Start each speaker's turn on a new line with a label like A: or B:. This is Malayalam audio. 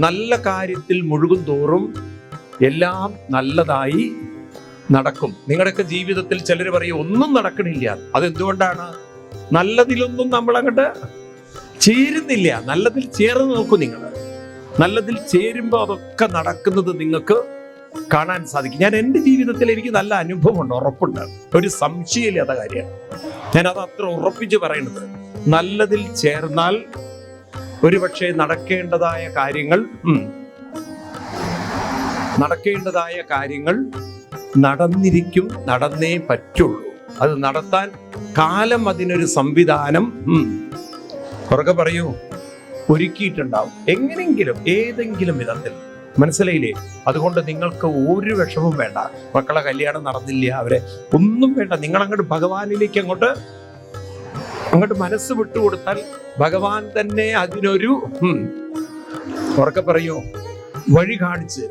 A: നല്ല കാര്യത്തിൽ മുഴുകും തോറും എല്ലാം നല്ലതായി നടക്കും. നിങ്ങളുടെയൊക്കെ ജീവിതത്തിൽ ചിലർ പറയും ഒന്നും നടക്കണില്ല. അതെന്തുകൊണ്ടാണ്? നല്ലതിലൊന്നും നമ്മൾ അങ്ങോട്ട് ചേരുന്നില്ല. നല്ലതിൽ ചേർന്ന് നോക്കും. നിങ്ങൾ നല്ലതിൽ ചേരുമ്പോൾ അതൊക്കെ നടക്കുന്നത് നിങ്ങൾക്ക് കാണാൻ സാധിക്കും. ഞാൻ എൻ്റെ ജീവിതത്തിൽ എനിക്ക് നല്ല അനുഭവമുണ്ട്, ഉറപ്പുണ്ട്, ഒരു സംശയമില്ലാത്ത കാര്യമാണ്. ഞാനത് അത്ര ഉറപ്പിച്ച് പറയുന്നത്. നല്ലതിൽ ചേർന്നാൽ ഒരുപക്ഷെ നടക്കേണ്ടതായ കാര്യങ്ങൾ നടന്നിരിക്കും, നടന്നേ പറ്റുള്ളൂ. അത് നടത്താൻ കാലം അതിനൊരു സംവിധാനം ഉറക്കെ പറയൂ ഒരുക്കിയിട്ടുണ്ടാവും. എങ്ങനെങ്കിലും ഏതെങ്കിലും വിധത്തിൽ. മനസ്സിലായില്ലേ? അതുകൊണ്ട് നിങ്ങൾക്ക് ഒരു വിഷമവും വേണ്ട. മക്കളെ കല്യാണം നടന്നില്ല, അവരെ ഒന്നും വേണ്ട. നിങ്ങൾ അങ്ങോട്ട് ഭഗവാനിലേക്ക് അങ്ങോട്ട് മനസ്സ് വിട്ടുകൊടുത്താൽ ഭഗവാൻ തന്നെ അതിനൊരു ഉറക്കെ പറയൂ വഴി കാണിച്ചു തരും.